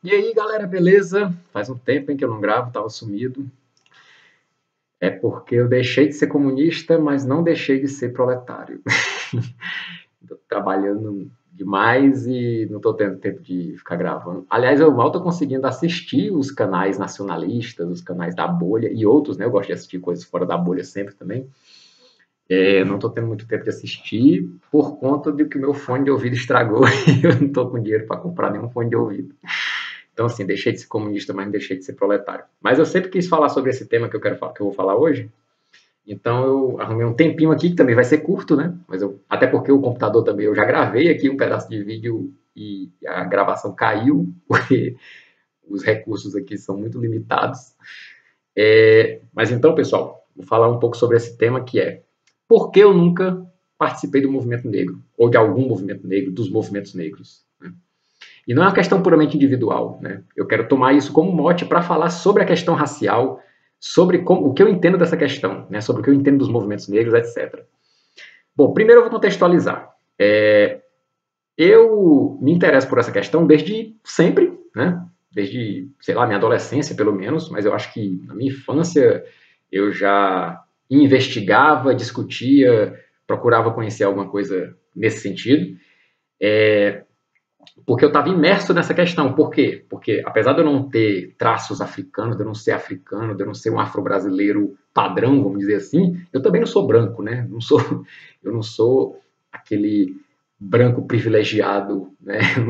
E aí, galera, beleza? Faz um tempo em que eu não gravo, tava sumido. É porque eu deixei de ser comunista, mas não deixei de ser proletário. Tô trabalhando demais e não tô tendo tempo de ficar gravando. Aliás, eu mal tô conseguindo assistir os canais nacionalistas, os canais da bolha e outros, né? Eu gosto de assistir coisas fora da bolha sempre também. Não tô tendo muito tempo de assistir por conta de que o meu fone de ouvido estragou e eu não tô com dinheiro para comprar nenhum fone de ouvido. Então, assim, deixei de ser comunista, mas não deixei de ser proletário. Mas eu sempre quis falar sobre esse tema que eu quero que eu vou falar hoje. Então, eu arrumei um tempinho aqui, que também vai ser curto, né? Até porque o computador também, eu já gravei aqui um pedaço de vídeo e a gravação caiu, porque os recursos aqui são muito limitados. Mas então, pessoal, vou falar um pouco sobre esse tema que é por que eu nunca participei do movimento negro, ou de algum movimento negro, dos movimentos negros. E não é uma questão puramente individual, né? Eu quero tomar isso como mote para falar sobre a questão racial, sobre o que eu entendo dessa questão, né? Sobre o que eu entendo dos movimentos negros, etc. Bom, primeiro eu vou contextualizar. Eu me interesso por essa questão desde sempre, né? Desde, sei lá, minha adolescência, pelo menos, mas eu acho que na minha infância eu já investigava, discutia, procurava conhecer alguma coisa nesse sentido. Porque eu estava imerso nessa questão. Por quê? Porque apesar de eu não ter traços africanos, de eu não ser africano, de eu não ser um afro-brasileiro padrão, vamos dizer assim, eu também não sou branco, né? Eu não sou aquele branco privilegiado, né? Eu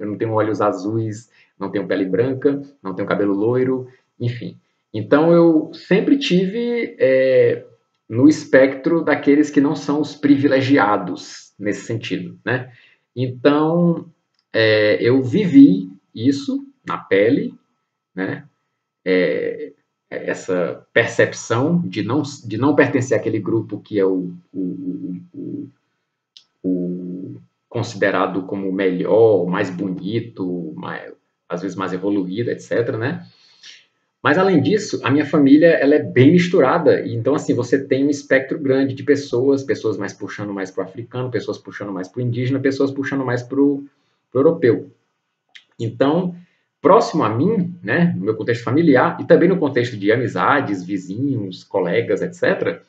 não tenho olhos azuis, não tenho pele branca, não tenho cabelo loiro, enfim. Então eu sempre tive no espectro daqueles que não são os privilegiados nesse sentido, né? Então eu vivi isso na pele, né? Essa percepção de não pertencer àquele grupo que é o considerado como o melhor, o mais bonito, às vezes mais evoluído, etc., né? Mas além disso, a minha família ela é bem misturada, e então assim você tem um espectro grande de pessoas, pessoas mais puxando mais para o africano, pessoas puxando mais para o indígena, pessoas puxando mais para o europeu. Então, próximo a mim, né, no meu contexto familiar e também no contexto de amizades, vizinhos, colegas, etc.,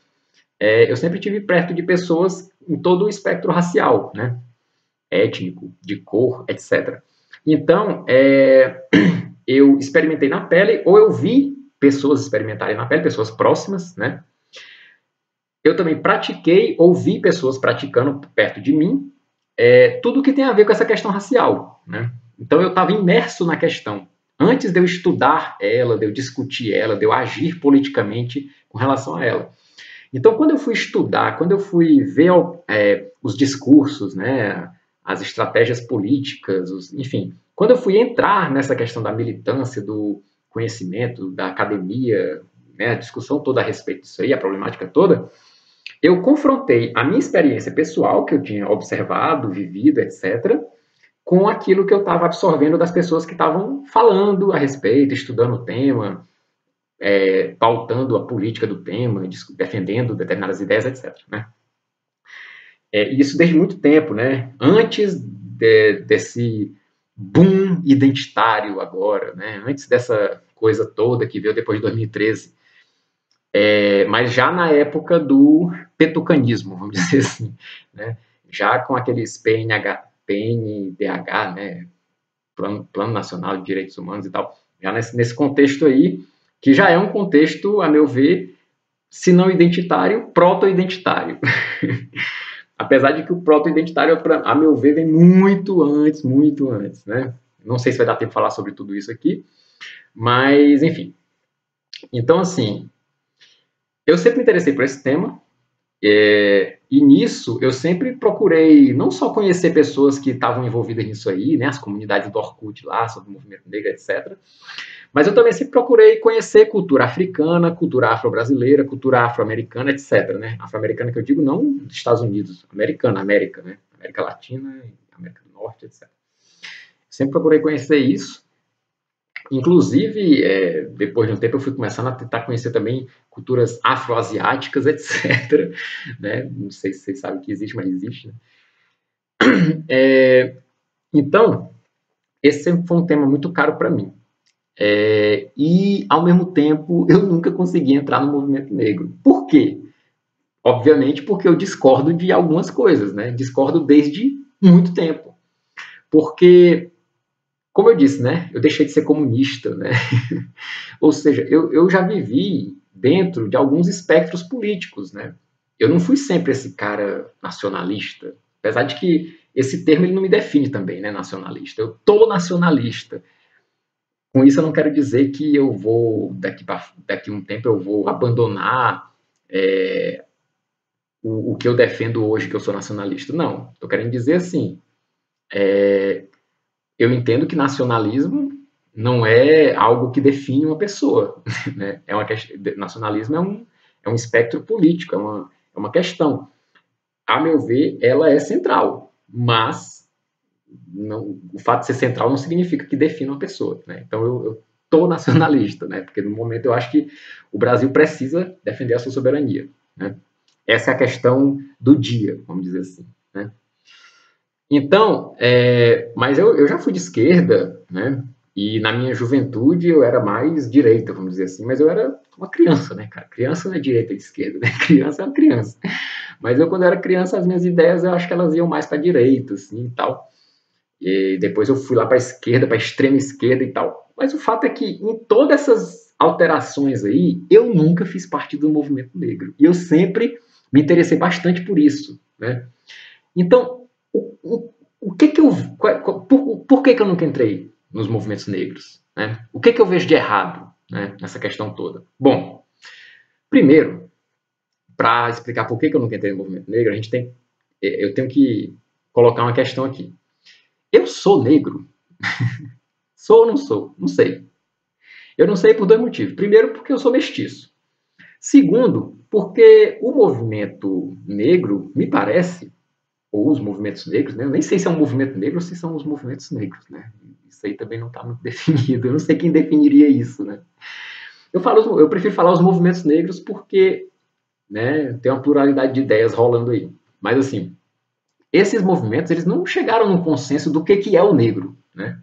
eu sempre tive perto de pessoas em todo o espectro racial, né, étnico, de cor, etc. Então, eu experimentei na pele, ou eu vi pessoas experimentarem na pele, pessoas próximas, né? Eu também pratiquei ou vi pessoas praticando perto de mim, tudo que tem a ver com essa questão racial, né? Então eu estava imerso na questão. Antes de eu estudar ela, de eu discutir ela, de eu agir politicamente com relação a ela. Então, quando eu fui estudar, quando eu fui ver os discursos, né, as estratégias políticas, enfim, quando eu fui entrar nessa questão da militância, do conhecimento, da academia, né, a discussão toda a respeito disso aí, a problemática toda, eu confrontei a minha experiência pessoal, que eu tinha observado, vivido, etc., com aquilo que eu estava absorvendo das pessoas que estavam falando a respeito, estudando o tema, pautando a política do tema, defendendo determinadas ideias, etc. Né? Isso desde muito tempo, né? Antes desse boom identitário agora, né? Antes dessa coisa toda que veio depois de 2013, mas já na época do petucanismo, vamos dizer assim, né? Já com aqueles PNDH, né? Plano Nacional de Direitos Humanos e tal, já nesse contexto aí, que já é um contexto, a meu ver, se não identitário, proto-identitário. Apesar de que o proto-identitário, a meu ver, vem muito antes, né? Não sei se vai dar tempo de falar sobre tudo isso aqui, mas, enfim. Então, assim, eu sempre me interessei por esse tema, e nisso eu sempre procurei não só conhecer pessoas que estavam envolvidas nisso aí, né, as comunidades do Orkut lá, sobre o movimento negro, etc., mas eu também sempre procurei conhecer cultura africana, cultura afro-brasileira, cultura afro-americana, etc. Né? Afro-americana que eu digo não dos Estados Unidos, americana, América, né? América Latina, América do Norte, etc. Sempre procurei conhecer isso. Inclusive, depois de um tempo, eu fui começando a tentar conhecer também culturas afro-asiáticas, etc. Né? Não sei se vocês sabem que existe, mas existe. Né? Então, esse sempre foi um tema muito caro para mim. E, ao mesmo tempo, eu nunca consegui entrar no movimento negro. Por quê? Obviamente porque eu discordo de algumas coisas, né? Discordo desde muito tempo. Porque, como eu disse, né? Eu deixei de ser comunista, né? Ou seja, eu já vivi dentro de alguns espectros políticos, né? Eu não fui sempre esse cara nacionalista, apesar de que esse termo ele não me define também, né? Nacionalista. Eu tô nacionalista. Com isso, eu não quero dizer que eu vou, daqui a um tempo, eu vou abandonar o que eu defendo hoje, que eu sou nacionalista. Não, estou querendo dizer assim, eu entendo que nacionalismo não é algo que define uma pessoa. Né? Nacionalismo é um espectro político, é uma questão. A meu ver, ela é central, mas o fato de ser central não significa que defina uma pessoa. Né? Então, eu tô nacionalista, né? Porque no momento eu acho que o Brasil precisa defender a sua soberania. Né? Essa é a questão do dia, vamos dizer assim. Né? Então, mas eu já fui de esquerda, né? E na minha juventude eu era mais direita, vamos dizer assim, mas eu era uma criança, né, cara? Criança não é direita e esquerda, né? Criança é uma criança. Mas eu, quando era criança, as minhas ideias eu acho que elas iam mais para a direita, assim e tal. E depois eu fui lá para a esquerda, para a extrema esquerda e tal. Mas o fato é que em todas essas alterações aí, eu nunca fiz parte do movimento negro. E eu sempre me interessei bastante por isso, né? Então, o que que eu, por que que eu nunca entrei nos movimentos negros? Né? O que que eu vejo de errado, né, nessa questão toda? Bom, primeiro, para explicar por que que eu nunca entrei no movimento negro, eu tenho que colocar uma questão aqui. Eu sou negro? Sou ou não sou? Não sei. Eu não sei por dois motivos. Primeiro, porque eu sou mestiço. Segundo, porque o movimento negro, me parece, ou os movimentos negros, né? Eu nem sei se é um movimento negro ou se são os movimentos negros, né? Isso aí também não está muito definido. Eu não sei quem definiria isso, né? Eu prefiro falar os movimentos negros porque, né, tem uma pluralidade de ideias rolando aí. Mas assim, esses movimentos eles não chegaram num consenso do que é o negro, né?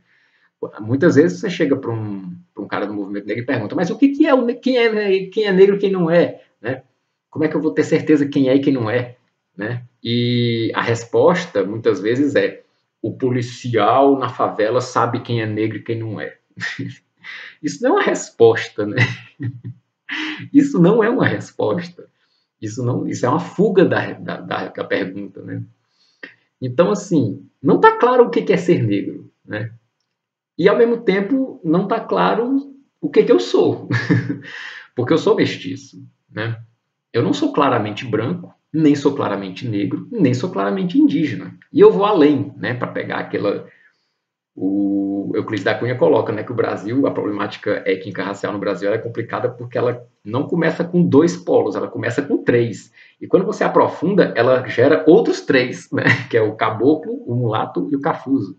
Muitas vezes você chega para um cara do movimento negro e pergunta, mas o que é quem é negro e quem não é, né? Como é que eu vou ter certeza quem é e quem não é, né? E a resposta muitas vezes é: o policial na favela sabe quem é negro e quem não é. Isso não é uma resposta, né? Isso não é uma resposta. Isso é uma fuga da pergunta, né? Então, assim, não está claro o que é ser negro, né? E, ao mesmo tempo, não está claro o que eu sou. Porque eu sou mestiço, né? Eu não sou claramente branco, nem sou claramente negro, nem sou claramente indígena. E eu vou além, né? Para pegar aquela... O Euclides da Cunha coloca, né, que o Brasil, a problemática étnico-racial no Brasil é complicada porque ela não começa com dois polos, ela começa com três. E quando você aprofunda, ela gera outros três, né? Que é o caboclo, o mulato e o cafuso.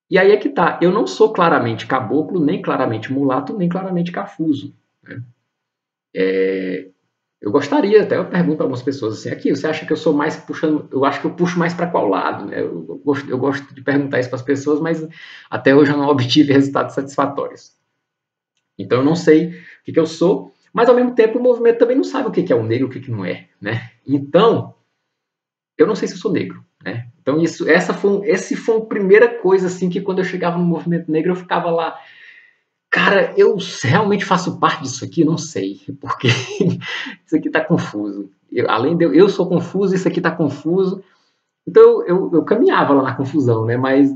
E aí é que tá, eu não sou claramente caboclo, nem claramente mulato, nem claramente cafuso. Né? Eu gostaria, até eu pergunto a algumas pessoas assim, aqui, você acha que eu sou mais puxando, eu acho que eu puxo mais para qual lado? Né? Eu gosto de perguntar isso para as pessoas, mas até hoje eu não obtive resultados satisfatórios. Então eu não sei o que eu sou, mas ao mesmo tempo o movimento também não sabe o que é o negro e o que não é. Né? Então, eu não sei se eu sou negro. Né? Então esse foi a primeira coisa assim que quando eu chegava no movimento negro eu ficava lá, cara, eu realmente faço parte disso aqui? Não sei, porque isso aqui está confuso. Além de eu sou confuso, isso aqui está confuso. Então eu caminhava lá na confusão, né? Mas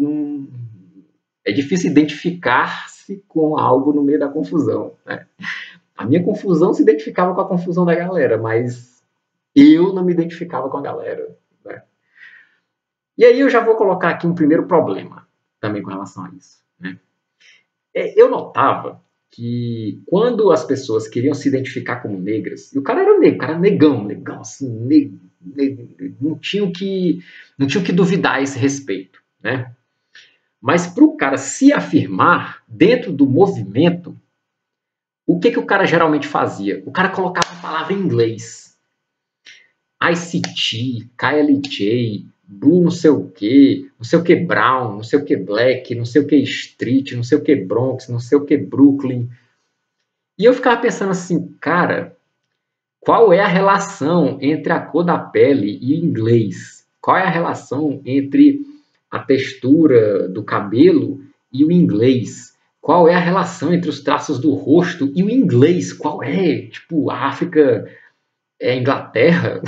é difícil identificar-se com algo no meio da confusão. Né? A minha confusão se identificava com a confusão da galera, mas eu não me identificava com a galera. Né? E aí eu já vou colocar aqui um primeiro problema também com relação a isso. Né? Eu notava que quando as pessoas queriam se identificar como negras, e o cara era negro, o cara era negão, assim, não tinha o que duvidar a esse respeito, né? Mas para o cara se afirmar dentro do movimento, o que o cara geralmente fazia? O cara colocava a palavra em inglês. ICT, KLJ, Blue não sei o que Brown, não sei o que Black, não sei o que Street, não sei o que Bronx, não sei o que Brooklyn. E eu ficava pensando assim, cara, qual é a relação entre a cor da pele e o inglês? Qual é a relação entre a textura do cabelo e o inglês? Qual é a relação entre os traços do rosto e o inglês? Qual é? Tipo, a África é a Inglaterra?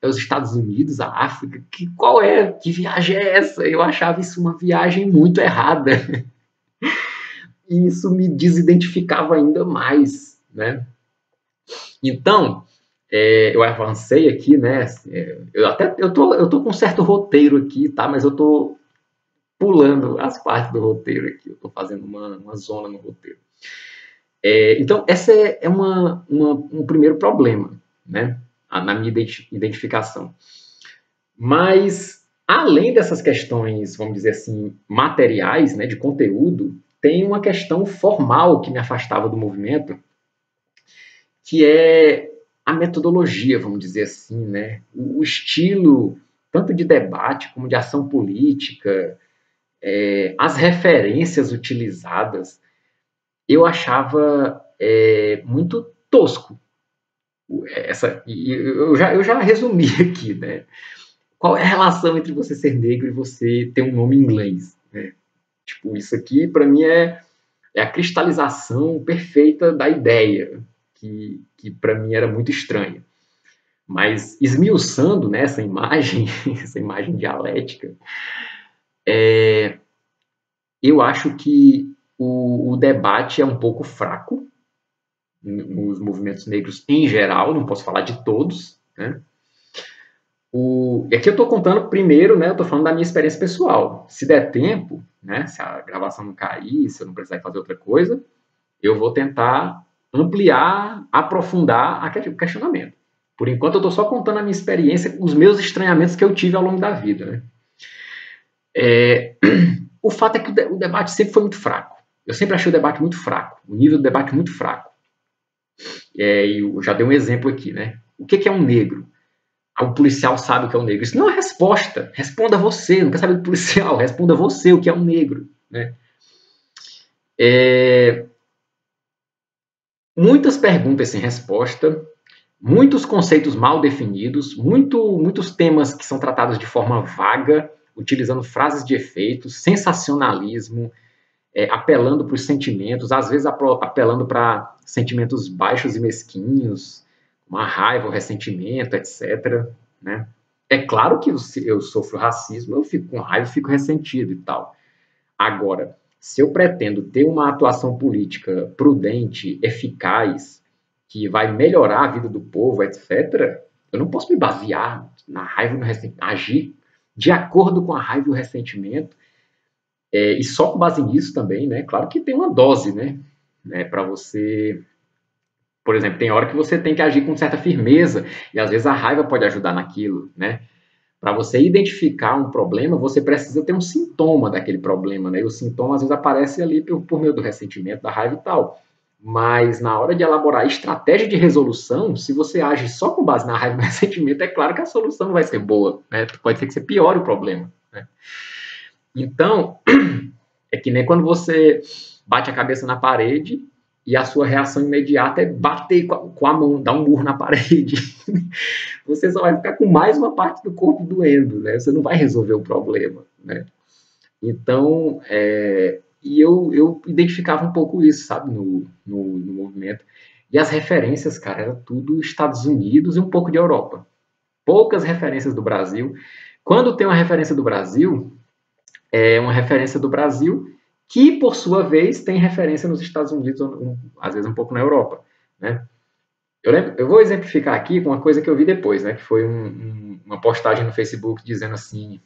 É os Estados Unidos, a África? Qual é? Que viagem é essa? Eu achava isso uma viagem muito errada. E isso me desidentificava ainda mais, né? Então, eu avancei aqui, né? Eu tô com um certo roteiro aqui, tá? Mas eu tô pulando as partes do roteiro aqui. Eu tô fazendo uma zona no roteiro. Então, essa é um primeiro problema, né? Na minha identificação. Mas, além dessas questões, vamos dizer assim, materiais, né, de conteúdo, tem uma questão formal que me afastava do movimento, que é a metodologia, vamos dizer assim, né? O estilo, tanto de debate como de ação política, as referências utilizadas, eu achava muito tosco. Eu já resumi aqui, né? Qual é a relação entre você ser negro e você ter um nome em inglês? Né? Tipo, isso aqui, para mim, é a cristalização perfeita da ideia, que para mim era muito estranha. Mas esmiuçando, né, essa imagem, essa imagem dialética, eu acho que o debate é um pouco fraco nos movimentos negros em geral, não posso falar de todos, né? E aqui eu estou contando primeiro, né? Eu estou falando da minha experiência pessoal. Se der tempo, né? Se a gravação não cair, se eu não precisar fazer outra coisa, eu vou tentar ampliar, aprofundar o questionamento. Por enquanto, eu estou só contando a minha experiência, os meus estranhamentos que eu tive ao longo da vida, né? O fato é que o debate sempre foi muito fraco. Eu sempre achei o debate muito fraco, o nível do debate muito fraco. Eu já dei um exemplo aqui, né? O que é um negro? O policial sabe o que é um negro. Isso não é resposta. Responda você. Não quer saber do policial. Responda você o que é um negro. Né? Muitas perguntas sem resposta, muitos conceitos mal definidos, muitos temas que são tratados de forma vaga, utilizando frases de efeito, sensacionalismo, apelando para os sentimentos, às vezes apelando para sentimentos baixos e mesquinhos, uma raiva, o ressentimento, etc. Né? É claro que eu sofro racismo, eu fico com raiva, fico ressentido e tal. Agora, se eu pretendo ter uma atuação política prudente, eficaz, que vai melhorar a vida do povo, etc., eu não posso me basear na raiva e no ressentimento, agir de acordo com a raiva e o ressentimento, e só com base nisso também, né? Claro que tem uma dose, né? Para você, por exemplo, tem hora que você tem que agir com certa firmeza, e às vezes a raiva pode ajudar naquilo, né? Para você identificar um problema, você precisa ter um sintoma daquele problema, né? E o sintoma às vezes aparece ali por meio do ressentimento, da raiva e tal. Mas na hora de elaborar a estratégia de resolução, se você age só com base na raiva e no ressentimento, é claro que a solução não vai ser boa, né? Pode ser que você piore o problema, né? Então, é que nem quando você bate a cabeça na parede e a sua reação imediata é bater com a mão, dar um murro na parede. Você só vai ficar com mais uma parte do corpo doendo, né? Você não vai resolver o problema, né? Então, e eu identificava um pouco isso, sabe, no movimento. E as referências, cara, era tudo Estados Unidos e um pouco de Europa. Poucas referências do Brasil. Quando tem uma referência do Brasil, é uma referência do Brasil que, por sua vez, tem referência nos Estados Unidos, às vezes um pouco na Europa, né? Eu vou exemplificar aqui com uma coisa que eu vi depois, né? Que foi uma postagem no Facebook dizendo assim: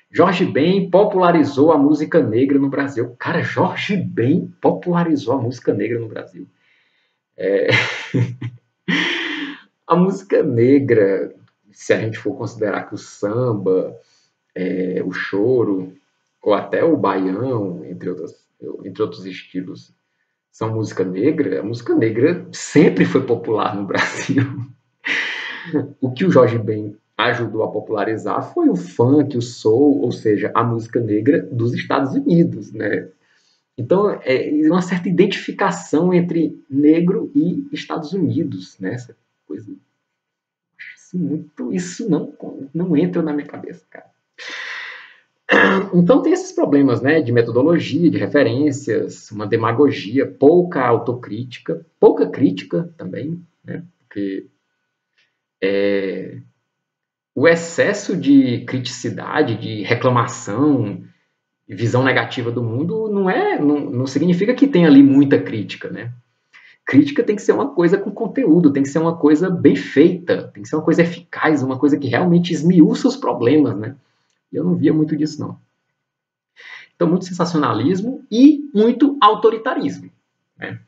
Jorge Ben popularizou a música negra no Brasil. Cara, Jorge Ben popularizou a música negra no Brasil. A música negra, se a gente for considerar que o samba, o choro, ou até o baião, entre outros estilos, são música negra, a música negra sempre foi popular no Brasil. O que o Jorge Ben ajudou a popularizar foi o funk, o soul, ou seja, a música negra dos Estados Unidos, né? Então, é uma certa identificação entre negro e Estados Unidos, né? Essa coisa, assim, muito, isso não entra na minha cabeça, cara. Então tem esses problemas, né, de metodologia, de referências, uma demagogia, pouca autocrítica, pouca crítica também, né, porque o excesso de criticidade, de reclamação, visão negativa do mundo não significa que tem ali muita crítica, né? Crítica tem que ser uma coisa com conteúdo, tem que ser uma coisa bem feita, tem que ser uma coisa eficaz, uma coisa que realmente esmiuça os problemas, né? E eu não via muito disso, não. Então, muito sensacionalismo e muito autoritarismo, né?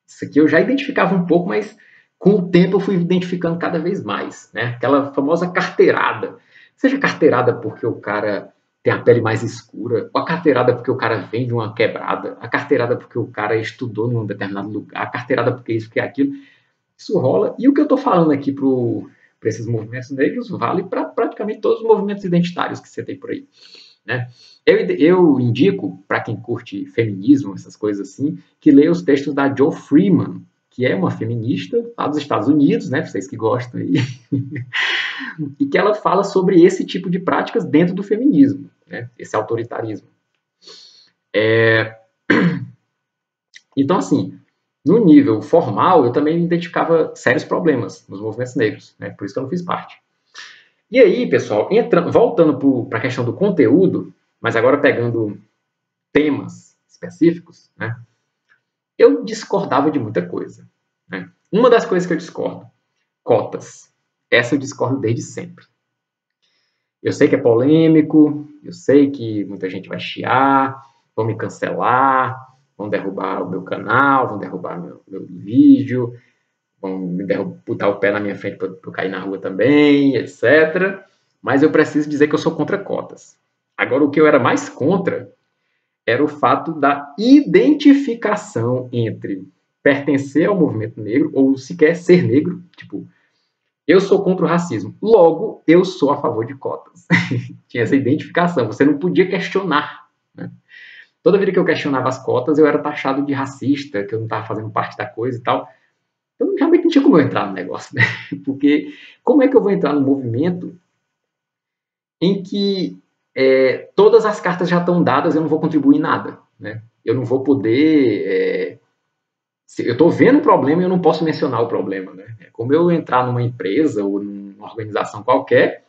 Isso aqui eu já identificava um pouco, mas com o tempo eu fui identificando cada vez mais, né? Aquela famosa carteirada. Seja carteirada porque o cara tem a pele mais escura, ou a carteirada porque o cara vem de uma quebrada, a carteirada porque o cara estudou num determinado lugar, a carteirada porque isso, porque aquilo. Isso rola. E o que eu estou falando aqui para esses movimentos negros vale para praticamente todos os movimentos identitários que você tem por aí, né? Eu indico, para quem curte feminismo, essas coisas assim, que leia os textos da Jo Freeman, que é uma feminista lá dos Estados Unidos, né, vocês que gostam aí, e que ela fala sobre esse tipo de práticas dentro do feminismo, né, esse autoritarismo. Então, assim, no nível formal, eu também identificava sérios problemas nos movimentos negros, né, por isso que eu não fiz parte. E aí, pessoal, voltando para a questão do conteúdo, mas agora pegando temas específicos, né, eu discordava de muita coisa, né? Uma das coisas que eu discordo, cotas. Essa eu discordo desde sempre. Eu sei que é polêmico, eu sei que muita gente vai chiar, vão me cancelar, vão derrubar o meu canal, vão derrubar meu vídeo, vão me botar o pé na minha frente para eu cair na rua também, etc. Mas eu preciso dizer que eu sou contra cotas. Agora, o que eu era mais contra era o fato da identificação entre pertencer ao movimento negro ou sequer ser negro. Tipo, eu sou contra o racismo, logo eu sou a favor de cotas. Tinha essa identificação, você não podia questionar, né? Toda vida que eu questionava as cotas, eu era taxado de racista, que eu não estava fazendo parte da coisa e tal. Então, realmente não tinha como eu entrar no negócio, né? Porque como é que eu vou entrar no movimento em que todas as cartas já estão dadas, eu não vou contribuir em nada, né? Eu não vou poder... eu estou vendo o problema e eu não posso mencionar o problema, né? É como eu entrar numa empresa ou numa organização qualquer,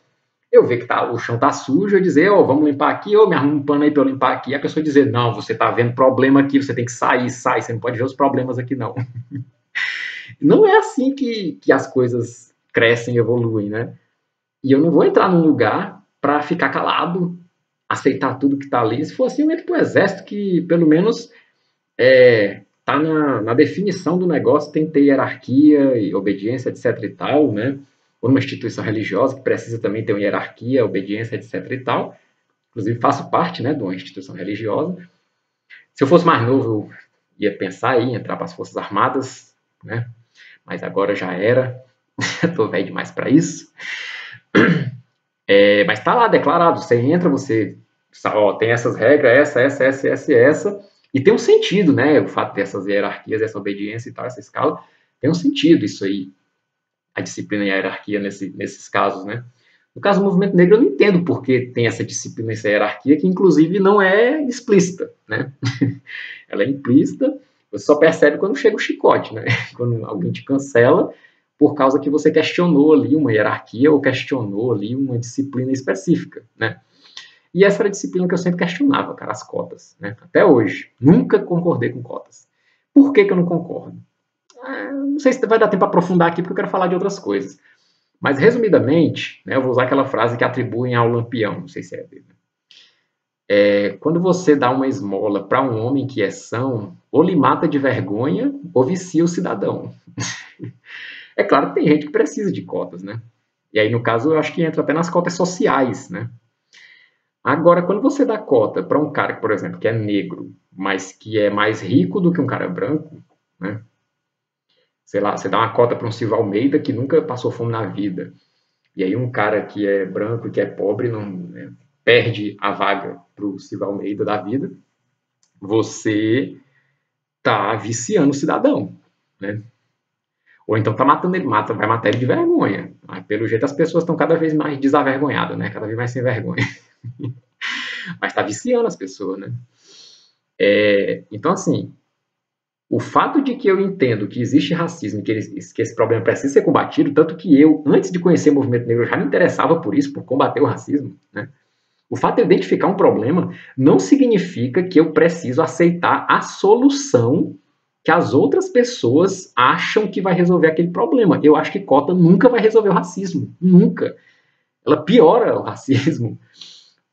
eu ver que o chão está sujo, eu dizer, vamos limpar aqui, me arruma um pano aí para eu limpar aqui, e a pessoa dizer, não, você está vendo problema aqui, você tem que sair, sai, você não pode ver os problemas aqui, não. Não é assim que as coisas crescem e evoluem, né? E eu não vou entrar num lugar para ficar calado, aceitar tudo que está ali. Se for assim, eu entro para o exército, que pelo menos está na definição do negócio, tem que ter hierarquia e obediência, etc e tal, né? Ou numa instituição religiosa que precisa também ter uma hierarquia, obediência, etc e tal. Inclusive faço parte, né, de uma instituição religiosa. Se eu fosse mais novo, eu ia pensar em entrar para as Forças Armadas, né? Mas agora já era. Estou velho demais para isso. Mas está lá declarado, você entra, você tem essas regras, essa, e tem um sentido, né? O fato dessas hierarquias, essa obediência e tal, essa escala, tem um sentido isso aí, a disciplina e a hierarquia nesses casos, né? No caso do movimento negro, eu não entendo por que tem essa disciplina e essa hierarquia, que inclusive não é explícita, né? Ela é implícita, você só percebe quando chega o chicote, né? Quando alguém te cancela, por causa que você questionou ali uma hierarquia ou questionou ali uma disciplina específica, né? E essa era a disciplina que eu sempre questionava, cara, as cotas, né? Até hoje. Nunca concordei com cotas. Por que eu não concordo? Não sei se vai dar tempo para aprofundar aqui, porque eu quero falar de outras coisas. Mas, resumidamente, né, eu vou usar aquela frase que atribuem ao Lampião, não sei se é dele. Quando você dá uma esmola para um homem que é são, ou lhe mata de vergonha, ou vicia o cidadão. É claro que tem gente que precisa de cotas, né? E aí, no caso, eu acho que entra até nas cotas sociais, né? Agora, quando você dá cota para um cara, por exemplo, que é negro, mas que é mais rico do que um cara branco, né? Sei lá, você dá uma cota para um Silva Almeida que nunca passou fome na vida. e aí um cara que é branco e que é pobre não, né, perde a vaga para o Silvio Almeida da vida, você tá viciando o cidadão, né? Ou então tá matando ele, vai matar ele de vergonha. Mas, pelo jeito as pessoas estão cada vez mais desavergonhadas, né? Cada vez mais sem vergonha. Mas tá viciando as pessoas, né? Então, assim, o fato de que eu entendo que existe racismo, que esse problema precisa ser combatido, tanto que eu, antes de conhecer o movimento negro, eu já me interessava por isso, por combater o racismo, né? O fato de eu identificar um problema não significa que eu preciso aceitar a solução que as outras pessoas acham que vai resolver aquele problema. Eu acho que cota nunca vai resolver o racismo. Nunca. Ela piora o racismo,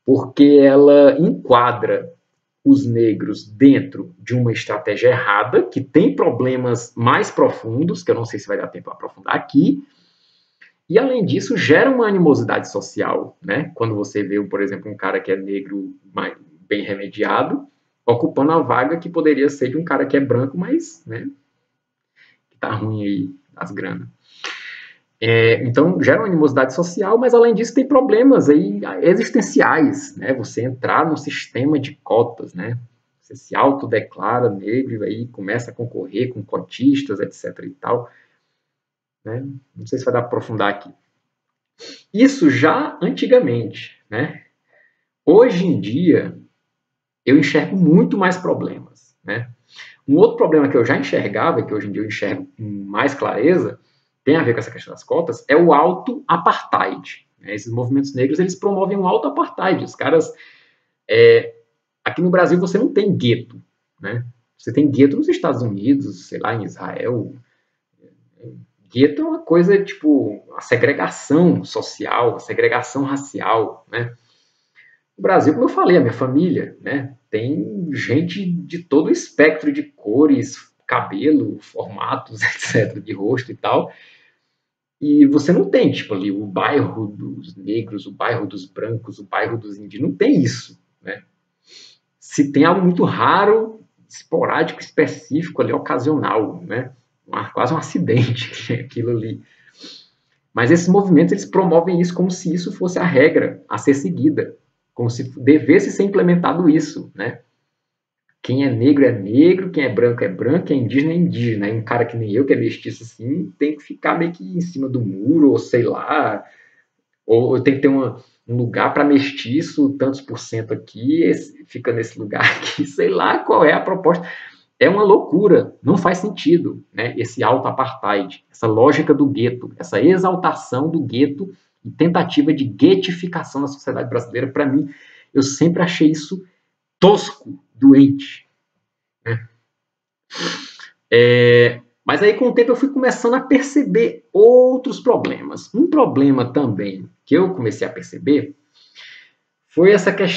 porque ela enquadra os negros dentro de uma estratégia errada, que tem problemas mais profundos, que eu não sei se vai dar tempo para aprofundar aqui, e além disso gera uma animosidade social, né? Quando você vê, por exemplo, um cara que é negro bem remediado, ocupando a vaga que poderia ser de um cara que é branco, mas, né, que tá ruim aí as granas. Então gera uma animosidade social, mas além disso tem problemas aí existenciais, né? Você entrar num sistema de cotas, né? Você se autodeclara negro e aí começa a concorrer com cotistas, etc. e tal, né? Não sei se vai dar para aprofundar aqui. Isso já antigamente, né? Hoje em dia eu enxergo muito mais problemas, né? Um outro problema que eu já enxergava, que hoje em dia eu enxergo com mais clareza, tem a ver com essa questão das cotas, é o auto-apartheid. Né? Esses movimentos negros, eles promovem um auto-apartheid. Os caras... aqui no Brasil você não tem gueto, né? Você tem gueto nos Estados Unidos, sei lá, em Israel. Gueto é uma coisa, tipo, a segregação social, a segregação racial, né? No Brasil, como eu falei, a minha família, né? Tem gente de todo o espectro de cores, cabelo, formatos, etc., de rosto e tal. E você não tem, tipo, ali o bairro dos negros, o bairro dos brancos, o bairro dos índios. Não tem isso, né? Se tem algo muito raro, esporádico, específico ali, ocasional, né? Quase um acidente, aquilo ali. Mas esses movimentos, eles promovem isso como se isso fosse a regra a ser seguida, como se devesse ser implementado isso, né? Quem é negro, quem é branco, quem é indígena é indígena. E um cara que nem eu, que é mestiço assim, tem que ficar meio que em cima do muro, ou sei lá, ou tem que ter um lugar para mestiço, tantos por cento aqui, fica nesse lugar aqui, sei lá qual é a proposta. É uma loucura, não faz sentido, né? Esse auto-apartheid, essa lógica do gueto, essa exaltação do gueto e tentativa de guetificação da sociedade brasileira, para mim, eu sempre achei isso tosco, doente. Né? Mas aí, com o tempo, eu fui começando a perceber outros problemas. Um problema também que eu comecei a perceber foi essa questão